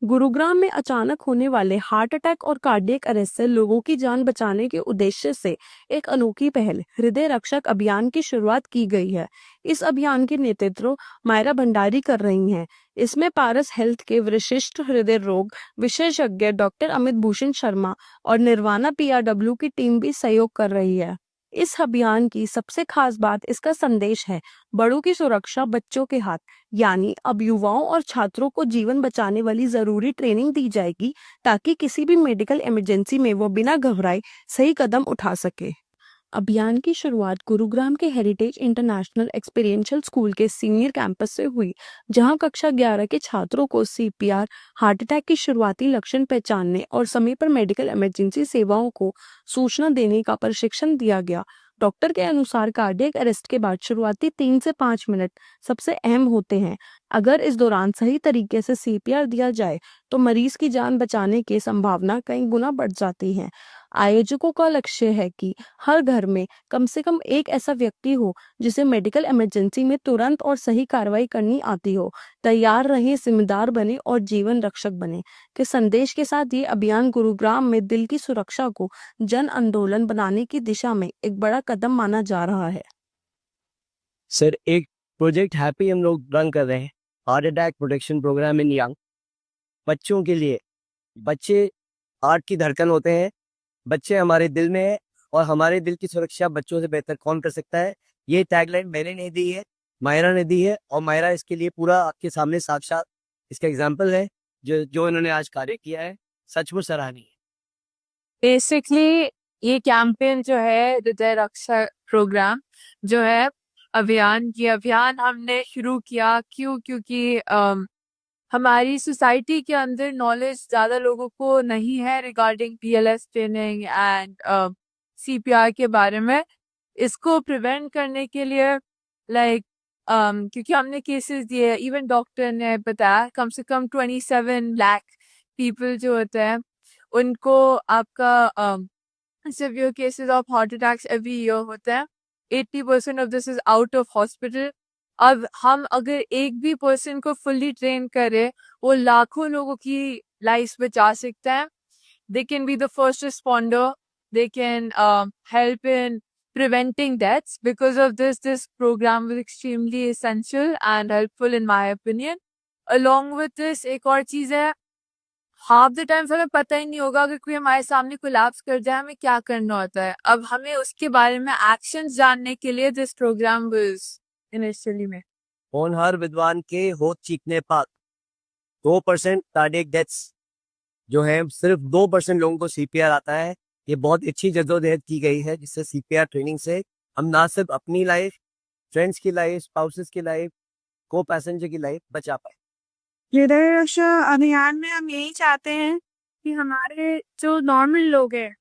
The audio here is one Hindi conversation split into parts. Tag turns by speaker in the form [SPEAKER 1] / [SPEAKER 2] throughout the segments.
[SPEAKER 1] गुरुग्राम में अचानक होने वाले हार्ट अटैक और कार्डियक अरेस्ट से लोगों की जान बचाने के उद्देश्य से एक अनोखी पहल हृदय रक्षक अभियान की शुरुआत की गई है। इस अभियान के नेतृत्व मायरा भंडारी कर रही हैं। इसमें पारस हेल्थ के विशिष्ट हृदय रोग विशेषज्ञ डॉक्टर अमित भूषण शर्मा और निर्वाणा पीआरडब्ल्यू की टीम भी सहयोग कर रही है। इस अभियान की सबसे खास बात इसका संदेश है, बड़ों की सुरक्षा बच्चों के हाथ। यानी अब युवाओं और छात्रों को जीवन बचाने वाली जरूरी ट्रेनिंग दी जाएगी ताकि किसी भी मेडिकल इमरजेंसी में वो बिना घबराए सही कदम उठा सके। अभियान की शुरुआत गुरुग्राम के हेरिटेज इंटरनेशनल एक्सपीरियंशियल स्कूल के सीनियर कैंपस से हुई, जहां कक्षा 11 के छात्रों को सीपीआर, हार्ट अटैक के शुरुआती लक्षण पहचानने और समय पर मेडिकल इमरजेंसी सेवाओं को सूचना देने का प्रशिक्षण दिया गया। डॉक्टर के अनुसार कार्डियक अरेस्ट के बाद शुरुआती 3 से 5 मिनट सबसे अहम होते हैं। अगर इस दौरान सही तरीके से सीपीआर दिया जाए तो मरीज की जान बचाने की संभावना कई गुना बढ़ जाती है। आयोजकों का लक्ष्य है कि हर घर में कम से कम एक ऐसा व्यक्ति हो जिसे मेडिकल इमरजेंसी में तुरंत और सही कार्रवाई करनी आती हो। तैयार रहें, जिम्मेदार बने और जीवन रक्षक बने के संदेश के साथ ये अभियान गुरुग्राम में दिल की सुरक्षा को जन आंदोलन बनाने की दिशा में एक बड़ा कदम माना जा रहा है।
[SPEAKER 2] सर, एक प्रोजेक्ट हैप्पी हम लोग रन कर रहे हैं, heart attack protection program in young बच्चों के लिए। बच्चे हार्ट की धड़कन होते हैं, बच्चे हमारे दिल में है और हमारे दिल की सुरक्षा बच्चों से बेहतर कौन कर सकता है। ये टैगलाइन मैंने नहीं दी है, मायरा ने दी है और मायरा इसके लिए पूरा आपके सामने साक्षात इसका एग्जाम्पल है। जो जो इन्होंने आज कार्य किया है सचमुच सराहनीय है।
[SPEAKER 3] बेसिकली ये कैंपेन जो है हृदय रक्षा प्रोग्राम जो है अभियान हमने शुरू किया क्योंकि हमारी सोसाइटी के अंदर नॉलेज ज्यादा लोगों को नहीं है regarding PLS training and CPR के बारे में। इसको प्रिवेंट करने के लिए लाइक क्योंकि हमने केसेस दिए, इवन डॉक्टर ने बताया कम से कम 27 लाख पीपल जो होते हैं उनको आपका severe cases of heart attacks every year होते हैं। 80% of this is out of hospital। अब हम अगर एक भी पर्सन को फुल्ली ट्रेन करें वो लाखों लोगों की लाइफ बचा सकता है। They can be the first responder, they can help in preventing deaths. Because of this program was extremely essential and helpful in my opinion। Along with this एक और चीज है, हाफ द टाइम्स हमें पता ही नहीं होगा अगर कोई हमारे सामने कोलैप्स कर जाए हमें क्या करना होता है। अब हमें उसके बारे में एक्शंस जानने के लिए दिस प्रोग्राम वाज इनिशियली में।
[SPEAKER 2] होनहार विद्वान के होठ चीखने पाक 2% कार्डियक डेथ्स जो है, सिर्फ 2% लोगों को सीपीआर आता है। ये बहुत अच्छी जद्दोजहद की गई है जिससे सीपीआर ट्रेनिंग से हम ना सिर्फ अपनी लाइफ, फ्रेंड्स की लाइफ, स्पाउसेस की लाइफ, को पैसेंजर की लाइफ बचा पाए।
[SPEAKER 4] हृदय रक्षा अभियान में हम यही चाहते हैं कि हमारे जो नॉर्मल लोग हैं,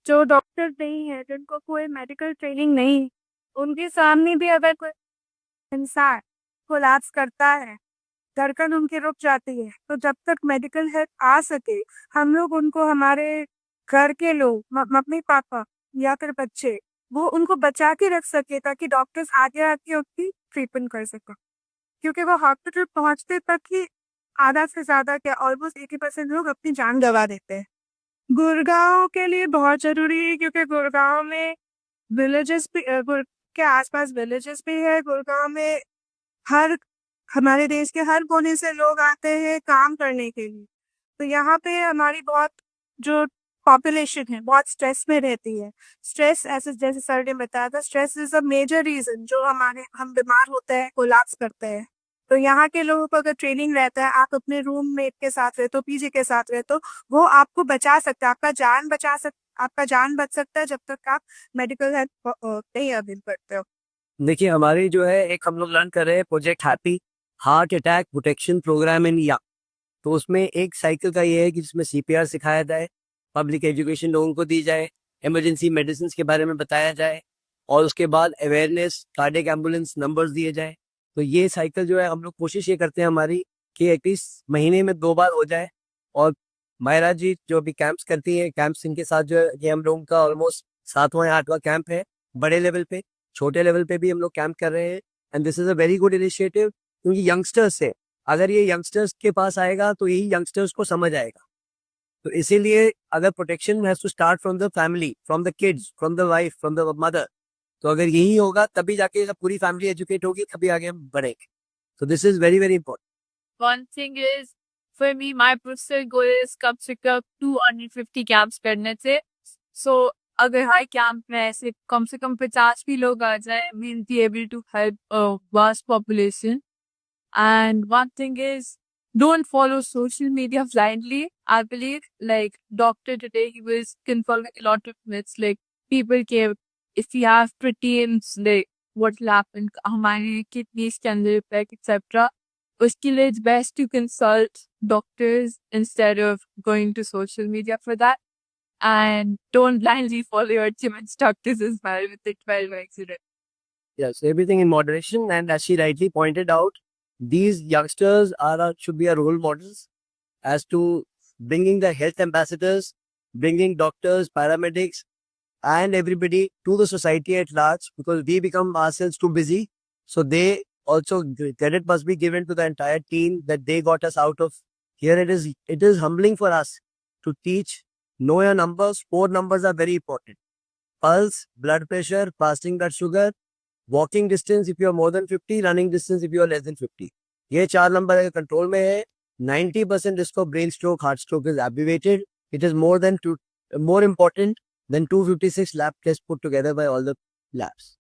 [SPEAKER 4] जो डॉक्टर नहीं है, जिनको कोई मेडिकल ट्रेनिंग नहीं, उनके सामने भी अगर कोई इंसान कोलैप्स करता है, धड़कन उनकी रुक जाती है, तो जब तक मेडिकल हेल्प आ सके हम लोग उनको, हमारे घर के लोग, मम्मी पापा या फिर बच्चे, वो उनको बचा के रख सके ताकि डॉक्टर्स आगे आके उनकी ट्रीटमेंट कर सके। क्योंकि वो हॉस्पिटल पहुंचते तक ही आधा से ज्यादा क्या ऑलमोस्ट 80% लोग अपनी जान गंवा देते हैं। गुड़गांव के लिए बहुत जरूरी है क्योंकि गुड़गांव में विलेजेस भी, के आसपास विलेजेस भी है। गुड़गांव में हमारे देश के हर कोने से लोग आते हैं काम करने के लिए, तो यहाँ पे हमारी बहुत जो पॉपुलेशन है बहुत स्ट्रेस में रहती है। स्ट्रेस, ऐसे जैसे सर ने बताया था, stress is a major reason जो हम बीमार होते हैं, कोलैप्स करते हैं। तो यहाँ के लोगों को अगर ट्रेनिंग रहता है, आप अपने रूममेट के साथ रहे तो, पीजी के साथ रहे तो, वो आपको बचा सकता है, आपका जान बच सकता है जब तक आप मेडिकल हेल्प नहीं अवेल करते हो।
[SPEAKER 2] देखिए, हमारी जो है एक हम लोग रन कर रहे हैं project happy heart attack protection program in young. तो उसमें एक साइकिल का ये है कि जिसमें सीपीआर सिखाया जाए, पब्लिक एजुकेशन लोगों को दी जाए, इमरजेंसी मेडिसिन के बारे में बताया जाए और उसके बाद अवेयरनेस, कार्डियक एम्बुलेंस नंबर्स दिए जाए। तो ये साइकिल जो है हम लोग कोशिश ये करते हैं हमारी कि एटलीस्ट महीने में 2 बार हो जाए। और मायरा जी जो भी कैंप्स करती है, कैंप्स इनके साथ जो है ये हम लोगों का ऑलमोस्ट 7वां या 8वां कैंप है। बड़े लेवल पे, छोटे लेवल पे भी हम लोग कैंप कर रहे हैं and this is a very good initiative क्योंकि यंगस्टर्स से अगर ये यंगस्टर्स के पास आएगा तो यही यंगस्टर्स को समझ आएगा। तो इसीलिए अगर protection has to start from the family, from the kids, from the wife, from the mother. तो अगर यही होगा तभी जाके जब पूरी फैमिली एजुकेट होगी तभी आगे हम बढ़ेंगे। So this is very, very important.
[SPEAKER 3] One thing is, for me, my personal goal is कम से कम 250 कैंप्स करने से। So अगर हर कैंप में ऐसे कम से कम 50 भी लोग आ जाए, we'll be able to help a vast population. And one thing is, don't follow social media blindly. I believe, like doctor today, he was confirming a lot of myths. Like people care if you have proteins, like what will happen, हमारे kidneys के अंदर effect, etc. उसके लिए it's best to consult doctors instead of going to social media for that. And don't blindly follow your gym instructors as well with the 12 accident.
[SPEAKER 2] Yes, everything in moderation. And as she rightly pointed out, these youngsters should be our role models as to bringing the health ambassadors, bringing doctors, paramedics, and everybody to the society at large, because we become ourselves too busy. So they also, credit must be given to the entire team that they got us out of here. It is humbling for us to teach. Know your numbers. 4 numbers are very important: pulse, blood pressure, fasting blood sugar, walking distance if you are more than 50, running distance if you are less than 50. ये 4 नंबर अगर कंट्रोल में है, 90% risk of brain stroke, heart stroke is abbreviated. It is more important than 256 lab tests put together by all the labs.